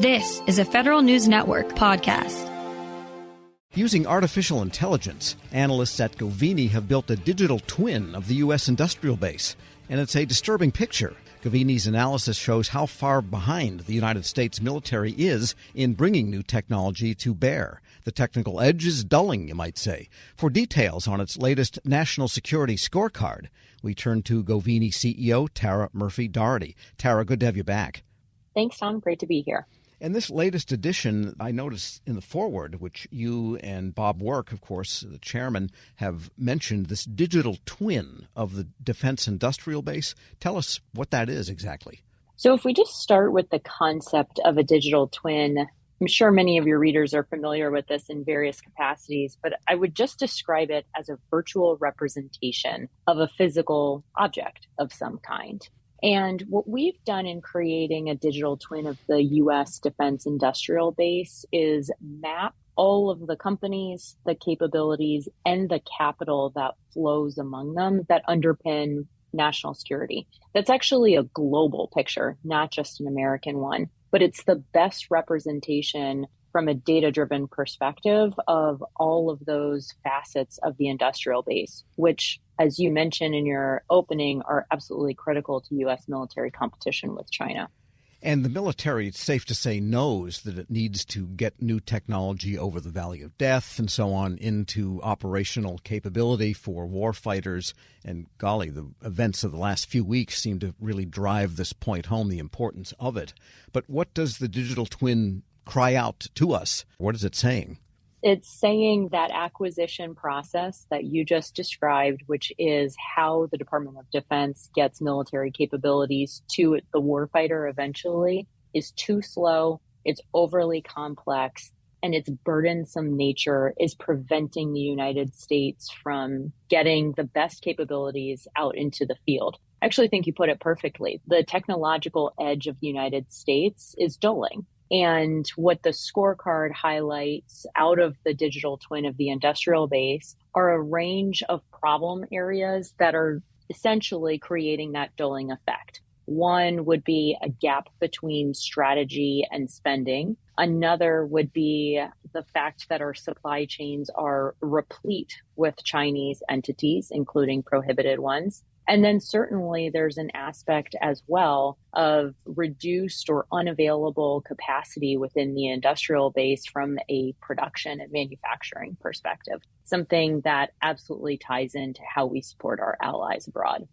This is a Federal News Network podcast. Using artificial intelligence, analysts at Govini have built a digital twin of the U.S. industrial base. And it's a disturbing picture. Govini's analysis shows how far behind the United States military is in bringing new technology to bear. The technical edge is dulling, you might say. For details on its latest national security scorecard, we turn to Govini CEO Tara Murphy-Doherty. Tara, good to have you back. Thanks, Tom. Great to be here. And this latest edition, I noticed in the foreword, which you and Bob Work, of course, the chairman, have mentioned, this digital twin of the defense industrial base. Tell us what that is exactly. So if we just start with the concept of a digital twin, I'm sure many of your readers are familiar with this in various capacities, but I would just describe it as a virtual representation of a physical object of some kind. And what we've done in creating a digital twin of the U.S. defense industrial base is map all of the companies, the capabilities, and the capital that flows among them that underpin national security. That's actually a global picture, not just an American one, but it's the best representation from a data-driven perspective of all of those facets of the industrial base, which, as you mentioned in your opening, are absolutely critical to U.S. military competition with China. And the military, it's safe to say, knows that it needs to get new technology over the Valley of Death and so on into operational capability for warfighters. And golly, the events of the last few weeks seem to really drive this point home, the importance of it. But what does the digital twin cry out to us? What is it saying? It's saying that acquisition process that you just described, which is how the Department of Defense gets military capabilities to the warfighter eventually, is too slow, it's overly complex, and its burdensome nature is preventing the United States from getting the best capabilities out into the field. I actually think you put it perfectly. The technological edge of the United States is dulling. And what the scorecard highlights out of the digital twin of the industrial base are a range of problem areas that are essentially creating that dulling effect. One would be a gap between strategy and spending. Another would be the fact that our supply chains are replete with Chinese entities, including prohibited ones. And then certainly there's an aspect as well of reduced or unavailable capacity within the industrial base from a production and manufacturing perspective, something that absolutely ties into how we support our allies abroad.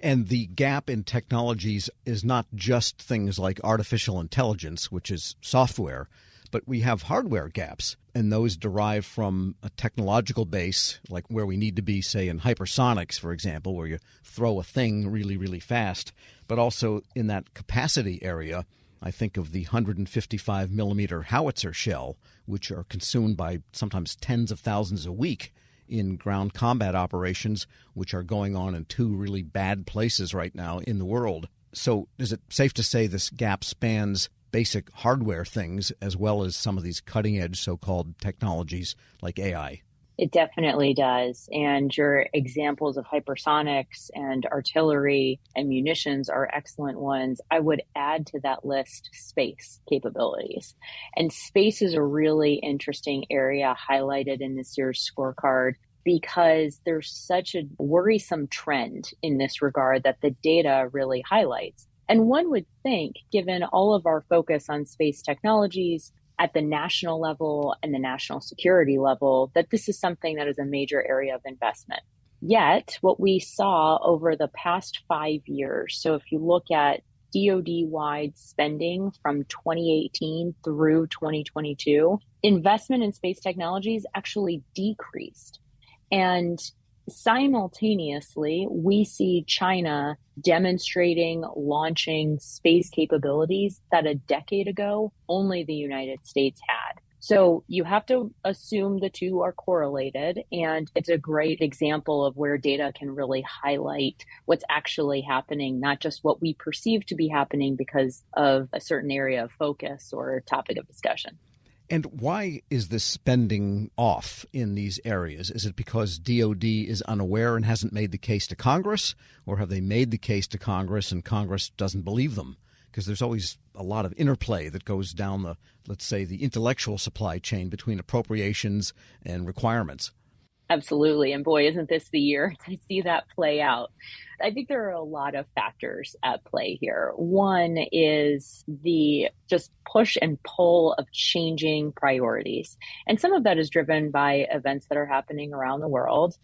And the gap in technologies is not just things like artificial intelligence, which is software, but we have hardware gaps, and those derive from a technological base, like where we need to be, say, in hypersonics, for example, where you throw a thing really, really fast. But also in that capacity area, I think of the 155 millimeter howitzer shell, which are consumed by sometimes tens of thousands a week in ground combat operations, which are going on in two really bad places right now in the world. So is it safe to say this gap spans basic hardware things as well as some of these cutting-edge so-called technologies like AI? It definitely does. And your examples of hypersonics and artillery and munitions are excellent ones. I would add to that list space capabilities. And space is a really interesting area highlighted in this year's scorecard because there's such a worrisome trend in this regard that the data really highlights. And one would think, given all of our focus on space technologies at the national level and the national security level, that this is something that is a major area of investment. Yet, what we saw over the past 5 years, so if you look at DoD-wide spending from 2018 through 2022, investment in space technologies actually decreased. And simultaneously, we see China demonstrating, launching space capabilities that a decade ago only the United States had. So you have to assume the two are correlated, and it's a great example of where data can really highlight what's actually happening, not just what we perceive to be happening because of a certain area of focus or topic of discussion. And why is this spending off in these areas? Is it because DOD is unaware and hasn't made the case to Congress? Or have they made the case to Congress and Congress doesn't believe them? Because there's always a lot of interplay that goes down the, let's say, the intellectual supply chain between appropriations and requirements. Absolutely. And boy, isn't this the year to see that play out? I think there are a lot of factors at play here. One is the just push and pull of changing priorities. And some of that is driven by events that are happening around the world.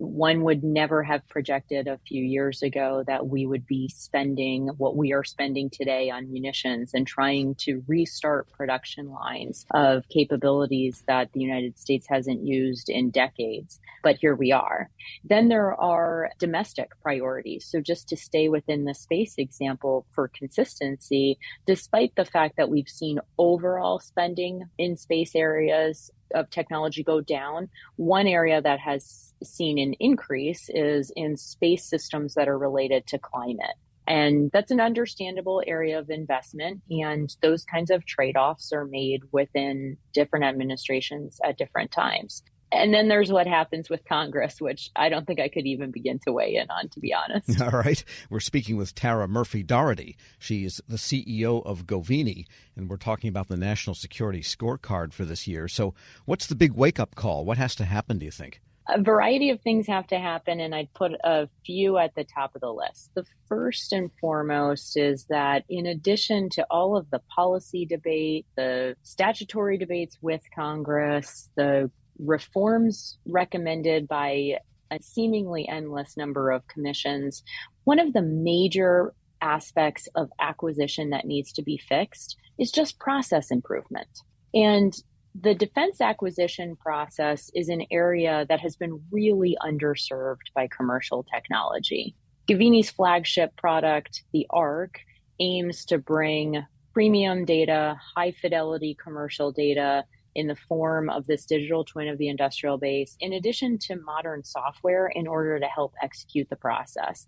One would never have projected a few years ago that we would be spending what we are spending today on munitions and trying to restart production lines of capabilities that the United States hasn't used in decades. But here we are. Then there are domestic priorities. So just to stay within the space example for consistency, despite the fact that we've seen overall spending in space areas of technology go down, one area that has seen an increase is in space systems that are related to climate. And that's an understandable area of investment. And those kinds of trade-offs are made within different administrations at different times. And then there's what happens with Congress, which I don't think I could even begin to weigh in on, to be honest. All right. We're speaking with Tara Murphy-Doherty. She is the CEO of Govini, and we're talking about the National Security Scorecard for this year. So what's the big wake-up call? What has to happen, do you think? A variety of things have to happen, and I'd put a few at the top of the list. The first and foremost is that in addition to all of the policy debate, the statutory debates with Congress, the reforms recommended by a seemingly endless number of commissions, one of the major aspects of acquisition that needs to be fixed is just process improvement. And the defense acquisition process is an area that has been really underserved by commercial technology. Govini's flagship product, the ARC, aims to bring premium data, high fidelity commercial data in the form of this digital twin of the industrial base, in addition to modern software in order to help execute the process.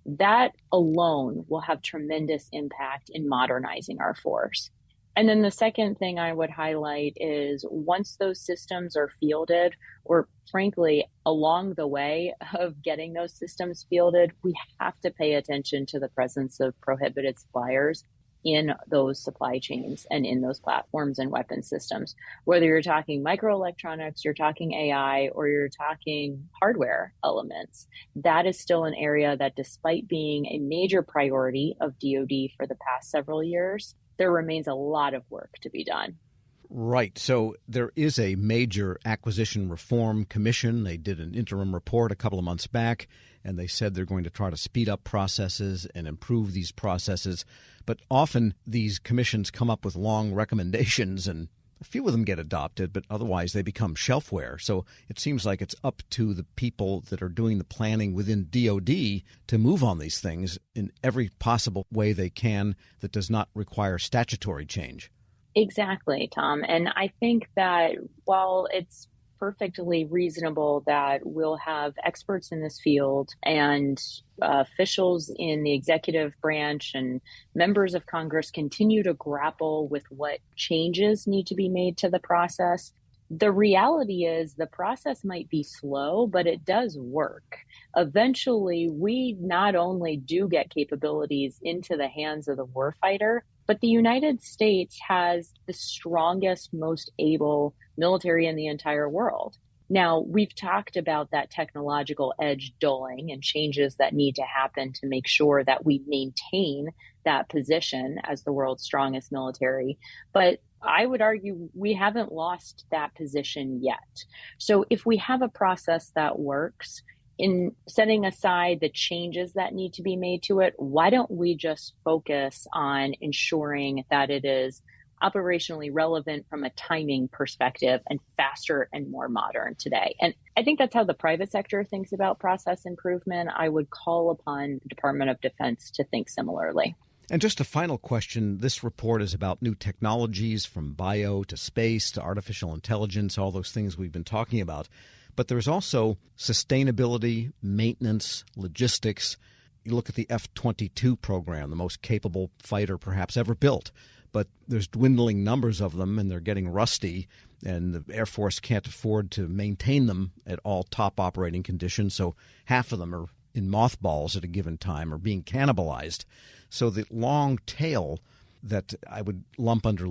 That alone will have tremendous impact in modernizing our force. And then the second thing I would highlight is once those systems are fielded, or frankly, along the way of getting those systems fielded, we have to pay attention to the presence of prohibited suppliers in those supply chains and in those platforms and weapon systems. Whether you're talking microelectronics, you're talking AI, or you're talking hardware elements, that is still an area that, despite being a major priority of DoD for the past several years, there remains a lot of work to be done. Right. So there is a major acquisition reform commission. They did an interim report a couple of months back, and they said they're going to try to speed up processes and improve these processes. But often these commissions come up with long recommendations, and a few of them get adopted, but otherwise they become shelfware. So it seems like it's up to the people that are doing the planning within DoD to move on these things in every possible way they can that does not require statutory change. Exactly, Tom. And I think that while it's perfectly reasonable that we'll have experts in this field and officials in the executive branch and members of Congress continue to grapple with what changes need to be made to the process, the reality is the process might be slow, but it does work. Eventually, we not only do get capabilities into the hands of the warfighter, but the United States has the strongest, most able military in the entire world. Now, we've talked about that technological edge dulling and changes that need to happen to make sure that we maintain that position as the world's strongest military. But I would argue we haven't lost that position yet. So if we have a process that works, in setting aside the changes that need to be made to it, why don't we just focus on ensuring that it is operationally relevant from a timing perspective and faster and more modern today? And I think that's how the private sector thinks about process improvement. I would call upon the Department of Defense to think similarly. And just a final question. This report is about new technologies from bio to space to artificial intelligence, all those things we've been talking about. But there's also sustainability, maintenance, logistics. You look at the F-22 program, the most capable fighter perhaps ever built. But there's dwindling numbers of them, and they're getting rusty, and the Air Force can't afford to maintain them at all top operating conditions. So half of them are in mothballs at a given time or being cannibalized. So the long tail that I would lump under